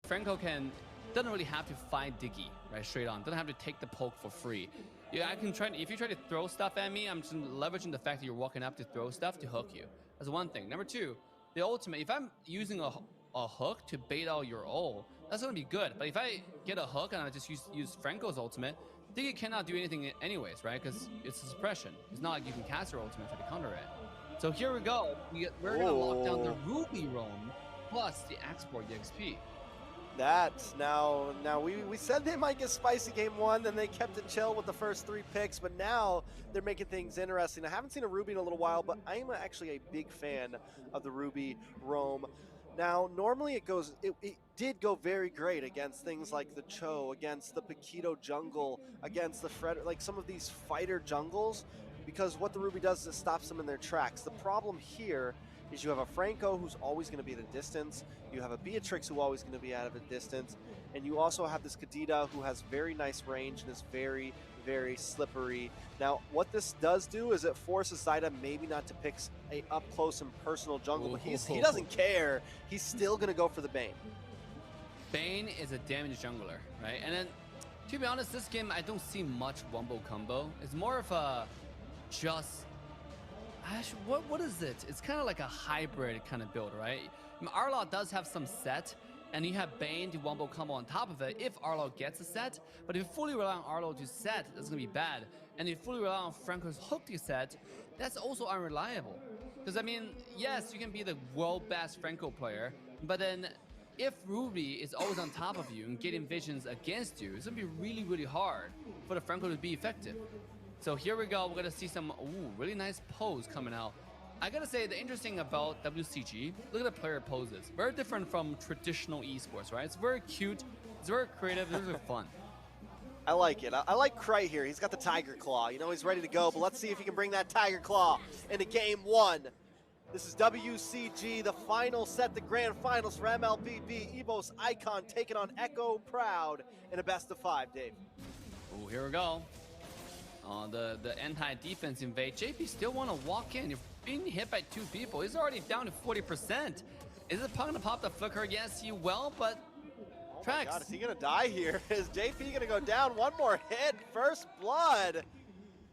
Franco doesn't really have to fight Diggy, right, straight on. Doesn't have to take the poke for free. Yeah, I can try. If you try to throw stuff at me, I'm just leveraging the fact that you're walking up to throw stuff to hook you. That's one thing. Number two, the ultimate. If I'm using a hook to bait out your ult, that's gonna be good. But if I get a hook and I just use Franco's ultimate, Diggy cannot do anything anyways, right? Because it's a suppression. It's not like you can cast your ultimate to counter it. So here we go. We're gonna lock down the Ruby roam plus the export EXP. That's now we said they might get spicy game one, then they kept it chill with the first 3 picks, but now they're making things interesting. I haven't seen a Ruby in a little while, but I'm actually a big fan of the Ruby roam. Now, normally it did go very great against things like the Cho, against the Paquito jungle, against the Fred, like some of these fighter jungles, because what the Ruby does is it stops them in their tracks. The problem here is you have a Franco who's always going to be at a distance, you have a Beatrix who's always going to be out of a distance, and you also have this Kadita who has very nice range and is very, very slippery. Now, what this does do is it forces Zaida maybe not to pick a up-close and personal jungle, but he doesn't care. He's still going to go for the Bane. Bane is a damage jungler, right? And then, to be honest, this game, I don't see much wombo combo. It's more of a just... what is it? It's kind of like a hybrid kind of build, right? I mean, Arlaw does have some set, and you have Bane to wombo combo on top of it if Arlaw gets a set. But if you fully rely on Arlaw to set, that's going to be bad. And if you fully rely on Franco's hook to set, that's also unreliable. Because, I mean, yes, you can be the world best Franco player, but then if Ruby is always on top of you and getting visions against you, it's going to be really, really hard for the Franco to be effective. So here we go. We're going to see some really nice pose coming out. I got to say, the interesting about WCG, look at the player poses. Very different from traditional esports, right? It's very cute. It's very creative. It's very fun. I like it. I like Cry here. He's got the Tiger Claw. You know, he's ready to go, but let's see if he can bring that Tiger Claw into game one. This is WCG, the final set, the grand finals for MLBB. Evos Icon taking on Echo Proud in a best of 5, Dave. Oh, here we go. The anti-defense invade. JP still want to walk in. You're being hit by 2 people. He's already down to 40%. Is it going to pop the flicker? Yes, he will, but... Oh my God, is he going to die here? Is JP going to go down? One more hit. First blood.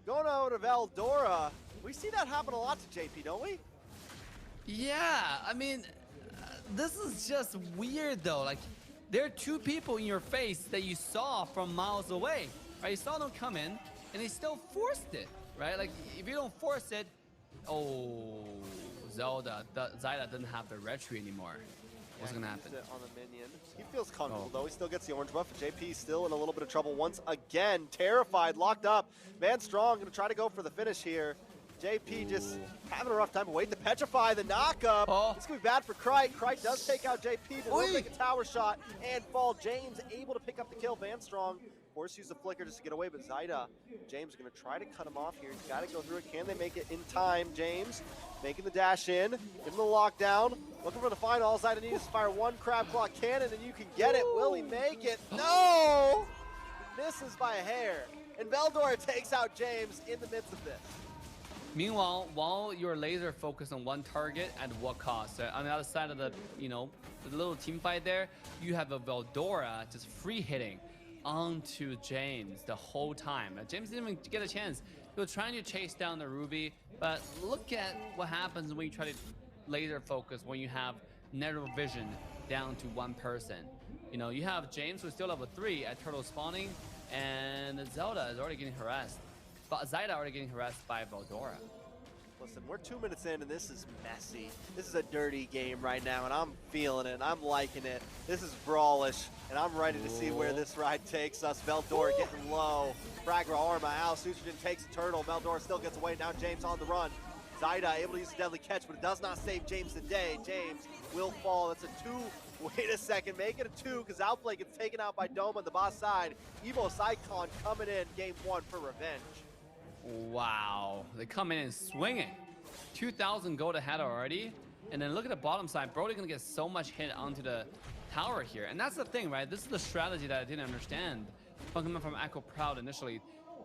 Going over to Veldora. We see that happen a lot to JP, don't we? Yeah, I mean, this is just weird, though. Like, there are 2 people in your face that you saw from miles away. Right? You saw them come in, and they still forced it, right? Like, if you don't force it, Zaida doesn't have the retry anymore. What's gonna happen? On the minion. He feels comfortable though. He still gets the orange buff. JP still in a little bit of trouble once again. Terrified, locked up. Van Strong gonna try to go for the finish here. JP just having a rough time. Wait to petrify the knockup. It's gonna be bad for Cry. Cry does take out JP, but will take a tower shot and fall. James able to pick up the kill. Van Strong force use the flicker just to get away, but Zaida, James going to try to cut him off here. He's got to go through it. Can they make it in time? James making the dash in, giving the lockdown, looking for the final. All Zaida needs is fire one Crab Claw cannon, and you can get it. Will he make it? No! Misses by a hair. And Veldora takes out James in the midst of this. Meanwhile, while you're laser focused on one target, at what cost? On the other side of the, the little team fight there, you have a Veldora just free hitting onto James the whole time. James didn't even get a chance. He was trying to chase down the Ruby, but look at what happens when you try to laser focus when you have narrow vision down to one person. You have James who's still level 3 at turtle spawning, and Zelda is already getting harassed. But Zaida already getting harassed by Veldora. Listen, we're 2 minutes in and this is messy. This is a dirty game right now and I'm feeling it. I'm liking it. This is brawlish and I'm ready to see where this ride takes us. Veldora getting low. Fragra Arma out. Sutrogen takes a turtle. Veldora still gets away. Now James on the run. Zaida able to use a deadly catch, but it does not save James today. James will fall. That's a 2. Wait a second. Make it a 2 because Outplay gets taken out by Doma on the boss side. Evos Icon coming in game 1 for revenge. Wow, they come in and swinging. 2,000 gold ahead already. And then look at the bottom side. Brody gonna get so much hit onto the tower here. And that's the thing, right? This is the strategy that I didn't understand. Coming from Echo Proud initially.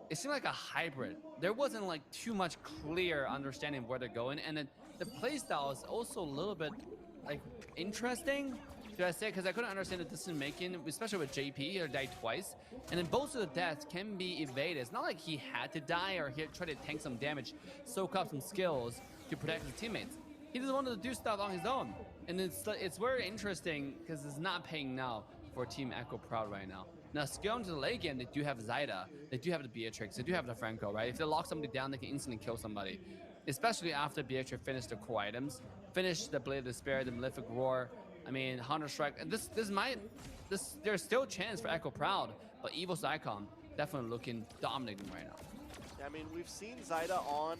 It seemed like a hybrid. There wasn't like too much clear understanding of where they're going. And then the playstyle is also a little bit like interesting. do I say? Because I couldn't understand the decision making, especially with JP. He died twice, and then both of the deaths can be evaded. It's not like he had to die or he tried to tank some damage, soak up some skills to protect his teammates. He just wanted to do stuff on his own, and it's very interesting because it's not paying now for Team Echo Proud right now. Now, going to the late game, they do have Zyda, they do have the Beatrix, they do have the Franco, right? If they lock somebody down, they can instantly kill somebody. Especially after Beatrix finished the core items, finished the Blade of Despair, the Malefic Roar. I mean, Hunter Strike. There's still a chance for Echo Proud, but Evos Icon definitely looking dominating right now. Yeah, I mean, we've seen Zyda on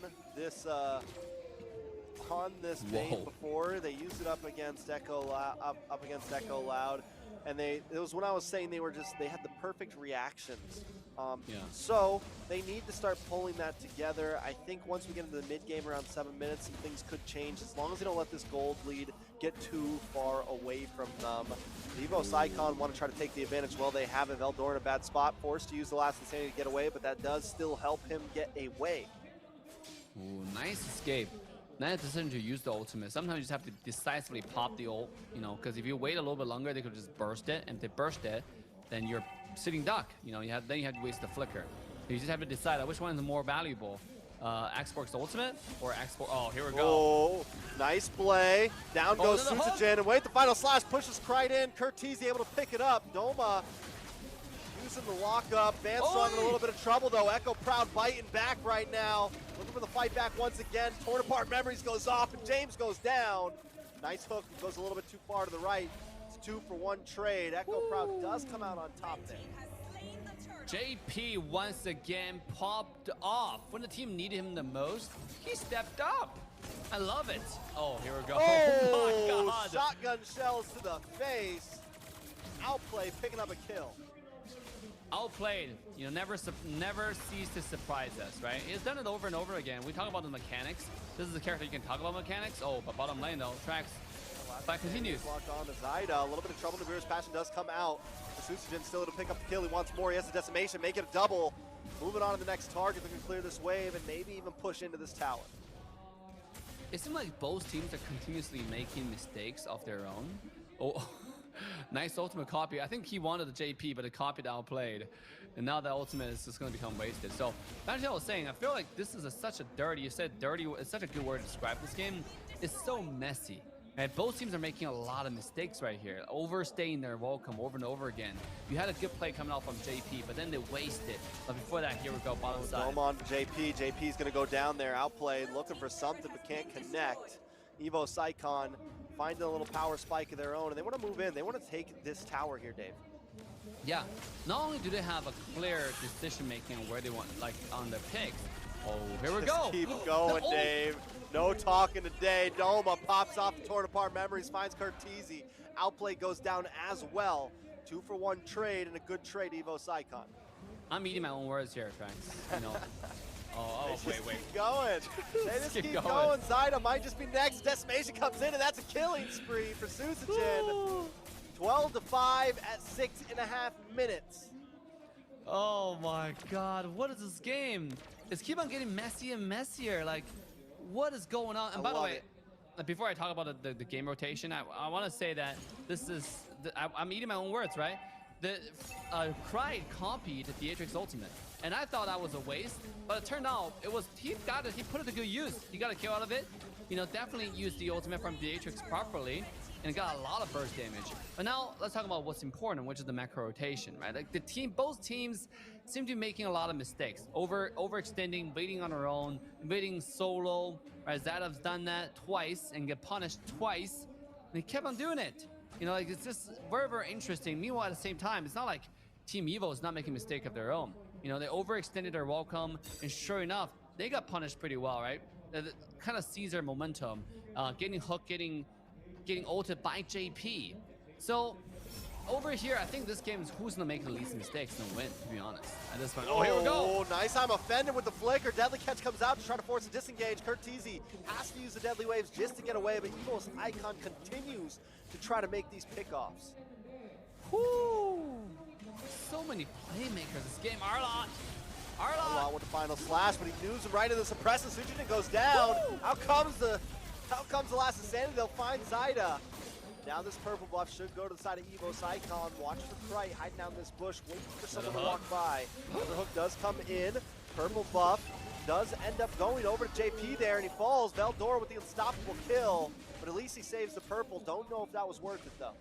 this main before. They used it up against Echo Loud, and it was when I was saying they had the perfect reactions. So they need to start pulling that together. I think once we get into the mid game around 7 minutes, some things could change as long as they don't let this gold lead get too far away from them. The Evos Icon want to try to take the advantage. Well, they have Veldor in a bad spot, forced to use the last insanity to get away, but that does still help him get away. Ooh, nice escape. Nice decision to use the ultimate. Sometimes you just have to decisively pop the ult, because if you wait a little bit longer, they could just burst it. And if they burst it, then you're sitting duck. Then you have to waste the flicker. You just have to decide which one is more valuable. Xbox Ultimate or Xbox. Oh, here we go. Oh, nice play. Down goes Susagen, and wait, the final slash pushes Krite in. Curtiz able to pick it up. Doma using the lockup. Vanstrong in a little bit of trouble though. Echo Proud biting back right now. Looking for the fight back once again. Torn apart memories goes off, and James goes down. Nice hook, goes a little bit too far to the right. It's 2-for-1 trade. Echo Proud does come out on top there. JP once again popped off. When the team needed him the most, he stepped up. I love it. Oh, here we go. Oh, my God. Shotgun shells to the face. Outplay picking up a kill. Outplayed, never cease to surprise us, right? He's done it over and over again. We talk about the mechanics. This is a character you can talk about mechanics. Oh, but bottom lane though, tracks. Fight continues. Locked on to Zyda. A little bit of trouble. Nagura's passion does come out. Susagen still to pick up the kill. He wants more. He has the decimation. Make it a double. Moving on to the next target. Looking to clear this wave and maybe even push into this tower. It seems like both teams are continuously making mistakes of their own. Oh, nice ultimate copy. I think he wanted the JP, but the copy outplayed. And now the ultimate is just going to become wasted. So, actually, I was saying, I feel like this is such a dirty, you said dirty, it's such a good word to describe this game. It's so messy. And both teams are making a lot of mistakes right here, overstaying their welcome over and over again. You had a good play coming out from JP, but then they wasted. But before that, here we go, bottom side. Dome on JP. JP's going to go down there, outplayed, looking for something, but can't connect. Evos Icon finding a little power spike of their own, and they want to move in. They want to take this tower here, Dave. Yeah, not only do they have a clear decision making on where they want, like on their picks. Oh, here we go. Keep going, Dave. No talking today. Doma pops off the torn apart memories, finds Curtiz. Outplay goes down as well. 2-for-1 trade and a good trade, Evos Icon. I'm eating my own words here, Franks. Oh, wait. Keep going. They just keep going. Zyda might just be next. Decimation comes in, and that's a killing spree for Susagen. 12-5 at 6.5 minutes. Oh my God, what is this game? It's keep on getting messier and messier. Like, what is going on? And by the way, before I talk about the game rotation, I want to say that this is, I'm eating my own words, right? The Krite copied the Beatrix ultimate, and I thought that was a waste, but it turned out it was, he put it to good use. He got a kill out of it. Definitely used the ultimate from Beatrix properly, and got a lot of burst damage. But now let's talk about what's important, which is the macro rotation, right? Like both teams seem to be making a lot of mistakes, overextending, waiting on their own, waiting solo. Right? Zyda's done that twice and get punished twice, and he kept on doing it. It's just very, very interesting. Meanwhile, at the same time, it's not like Team Evo is not making a mistake of their own. They overextended their welcome, and sure enough, they got punished pretty well, right? They kind of seized their momentum, getting hooked, getting ulted by JP. So over here, I think this game is who's gonna make the least mistakes and win, to be honest. At this point. Oh, here we go. Nice time offended with the flicker. Deadly catch comes out to try to force a disengage. Curtiz has to use the deadly waves just to get away, but Evos Icon continues to try to make these pickoffs. Whoo! So many playmakers this game. Arlott with the final slash, but he moves him right into the suppressor. Susagen goes down. Woo! Out comes the last insanity. They'll find Zyda. Now this purple buff should go to the side of Evos Icon. Watch for Krite hiding down this bush, waiting for someone to walk by. The hook does come in. Purple buff does end up going over to JP there, and he falls. Veldor with the unstoppable kill, but at least he saves the purple. Don't know if that was worth it though.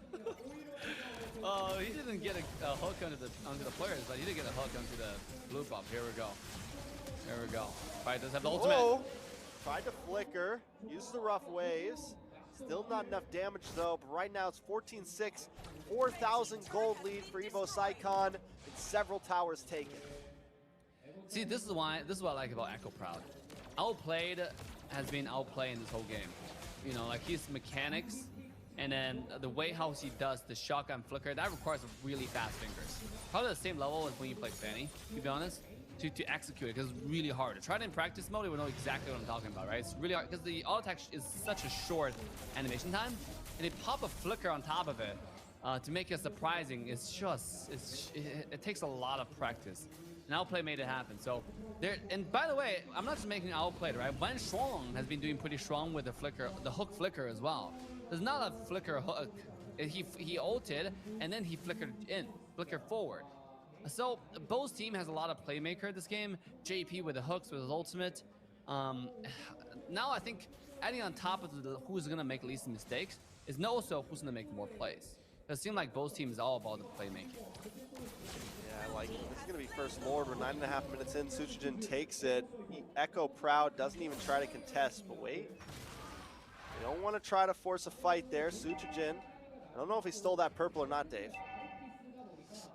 He didn't get a hook onto the players, but he did get a hook onto the blue buff. Here we go. Here we go. Fight does have the ultimate. Whoa. Tried to flicker, used the rough waves. Still not enough damage though, but right now it's 14-6, 4,000 gold lead for Evos Icon, and several towers taken. See, this is what I like about Echo Proud. Outplayed has been outplaying this whole game. You know, like his mechanics, and then the way how he does the shotgun flicker, that requires really fast fingers. Probably the same level as when you play Fanny, to be honest, to execute it, because it's really hard. To try it in practice mode, you will know exactly what I'm talking about, right? It's really hard, because the auto attack is such a short animation time, and they pop a flicker on top of it to make it surprising. It's just, it takes a lot of practice. And Outplay made it happen. So there, and by the way, I'm not just making Outplay, right? Wan Shuang has been doing pretty strong with the flicker, the hook flicker as well. There's not a flicker hook. He ulted and then he flickered forward. So both team has a lot of playmaker this game. JP with the hooks with his ultimate. Now I think adding on top of who's gonna make least mistakes is also who's gonna make more plays. It seems like both teams are all about the playmaking. Yeah, like this is gonna be first Lord. We're 9.5 minutes in. Suchijin takes it. Echo Proud doesn't even try to contest, but wait. They don't want to try to force a fight there. Suchijin. I don't know if he stole that purple or not, Dave.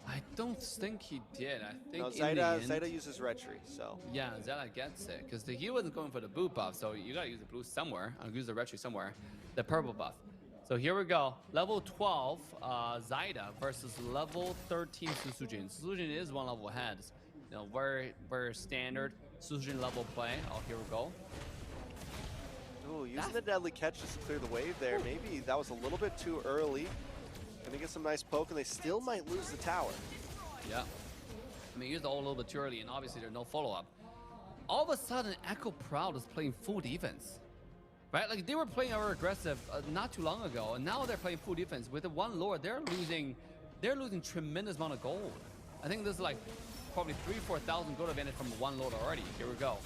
I don't think he did. I think no, Zayda uses Retry, so. Yeah, Zayda gets it, because he wasn't going for the blue buff, so you gotta use the blue somewhere. I'll use the Retry somewhere. The purple buff. So here we go. Level 12, Zayda versus level 13 Suchijin. Suchijin is one level ahead. You know, very standard Suchijin level play. Oh, here we go. Ooh, using the deadly catch just to clear the wave there. Maybe that was a little bit too early. Gonna get some nice poke, and they still might lose the tower. Yeah. I mean, used the ult a little bit too early, and obviously there's no follow-up. All of a sudden, Echo Proud is playing full defense. Right? Like, they were playing our aggressive not too long ago, and now they're playing full defense. With the one Lord, they're losing tremendous amount of gold. I think this is like probably 3,000-4,000 gold advantage from one Lord already. Here we go.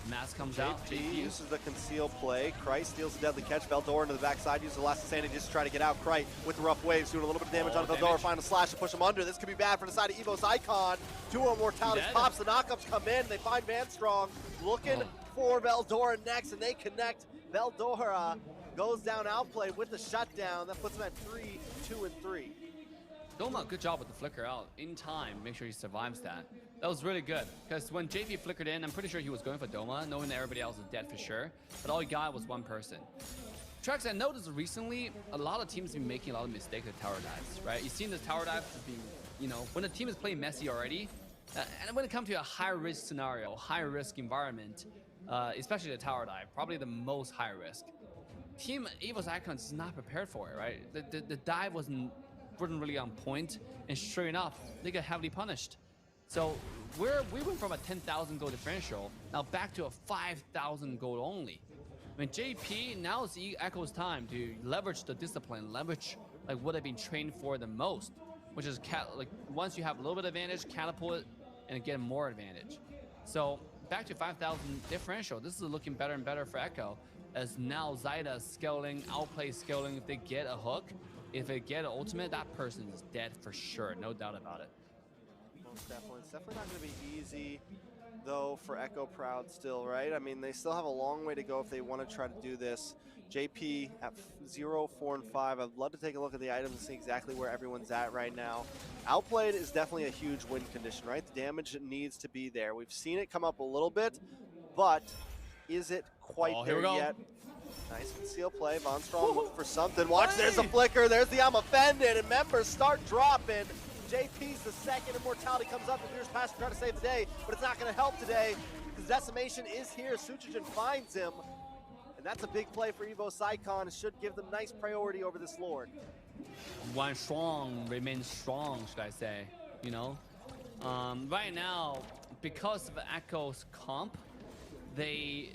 Mask comes out. JP uses the conceal play. Krite steals the deadly catch. Veldor into the backside, uses the last insanity just to try to get out. Krite with the rough waves, doing a little bit of damage on Veldor. Final slash to push him under. This could be bad for the side of Evos Icon. Duo mortalities pops. The knockups come in. They find Van Strong looking for Veldor next, and they connect. Veldor goes down outplayed with the shutdown. That puts him at 3, 2, and 3. Doma, good job with the flicker out in time. Make sure he survives that. That was really good, because when JP flickered in, I'm pretty sure he was going for Doma, knowing that everybody else is dead for sure. But all he got was one person. Trax, I noticed recently, a lot of teams have been making a lot of mistakes with tower dives, right? You've seen the tower dives being, you know, when a team is playing messy already, and when it comes to a high-risk scenario, high-risk environment, especially the tower dive, probably the most high risk. Team Evos Icon is not prepared for it, right? The dive wasn't really on point, and sure enough, they got heavily punished. So we went from a 10,000 gold differential now back to a 5,000 gold only. I mean, JP, now it's Echo's time to leverage the discipline, leverage like what they've been trained for the most, which is like once you have a little bit of advantage, catapult and get more advantage. So back to 5,000 differential. This is looking better and better for Echo, as now Zayda scaling, outplay scaling. If they get a hook, if they get an ultimate, that person is dead for sure, no doubt about it. Most definitely. It's definitely not going to be easy, though, for Echo Proud still, right? I mean, they still have a long way to go if they want to try to do this. JP at 0, 4, and 5. I'd love to take a look at the items and see exactly where everyone's at right now. Outplayed is definitely a huge win condition, right? The damage needs to be there. We've seen it come up a little bit, but is it quite there yet? Nice conceal play. Von Strong looking for something. Watch, there's a flicker. There's the I'm offended, and members start dropping. JP's the second. Immortality comes up. The Fears Pass to try to save the day, but it's not going to help today because Decimation is here. Suchijin finds him, and that's a big play for Evos Icon. It should give them nice priority over this Lord. Wan Shuang remains strong, should I say, you know? Right now, because of Echo's comp, they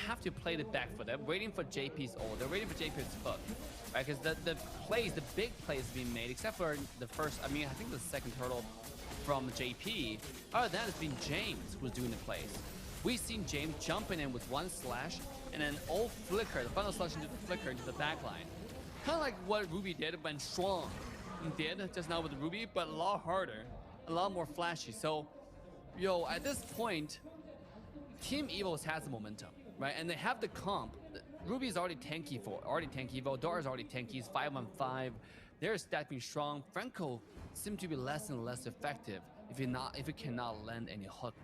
have to play the back foot. They're waiting for JP's ult. They're waiting for JP's hook. right? Because the plays, the big plays being made, except for the first, I think the second turtle from JP. Other than that, it's been James who's doing the plays. We've seen James jumping in with one slash and an old flicker, the final slash into the flicker into the back line. Kind of like what Ruby did when Strong did just now with Ruby, but a lot harder, a lot more flashy. So, yo, at this point, Team Evos has the momentum, right? And they have the comp. Ruby's already tanky Evo. Dora's already tanky. He's 5-on-5. They're stacking strong. Franco seems to be less and less effective if he cannot land any hook.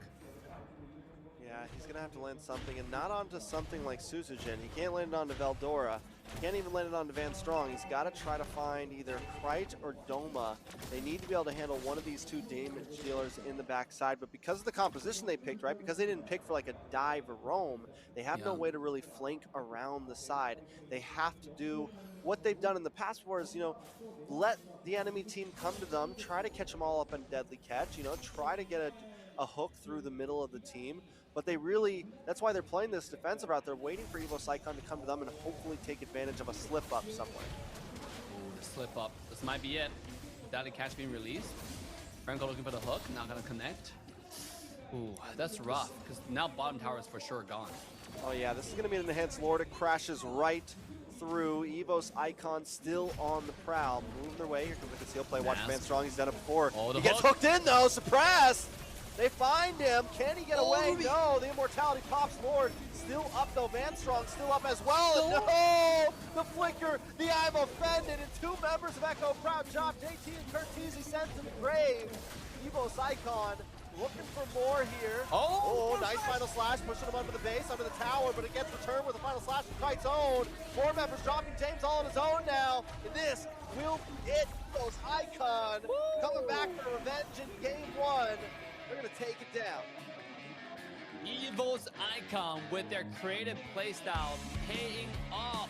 Yeah, he's gonna have to land something, and not onto something like Suzujin. He can't land it onto Veldora. He can't even land it onto Van Strong. He's got to try to find either Krite or Doma. They need to be able to handle one of these two damage dealers in the backside, but because of the composition they picked, right? Because they didn't pick for like a dive or roam, they have no way to really flank around the side. They have to do what they've done in the past before is, let the enemy team come to them, try to catch them all up in deadly catch, try to get a hook through the middle of the team. But they really, that's why they're playing this defensive route. They're waiting for Evos Icon to come to them and hopefully take advantage of a slip-up somewhere. Ooh, the slip-up. This might be it. Without the catch being released. Franco looking for the hook, not gonna connect. Ooh, that's rough, because now bottom tower is for sure gone. Oh yeah, this is gonna be an enhanced Lord. It crashes right through. Evos Icon still on the prowl. Moving their way. Here comes the conceal play. Watch Van Strong, he's done it before. Oh, he gets hooked in though, suppressed! They find him. Can he get away? Ruby. No, the immortality pops. Lord still up though. Van Strong still up as well. No, the flicker. The I'm offended. And two members of Echo. Proud job. JT and Curtizi sent to the grave. Evos Icon looking for more here. Oh, nice final slash. Pushing him under the base, under the tower, but it gets returned with a final slash from Kite's own. Four members dropping James all on his own now. And this will be it. Evos Icon coming back for revenge in game one. They're going to take it down. Evos Icon with their creative playstyle paying off.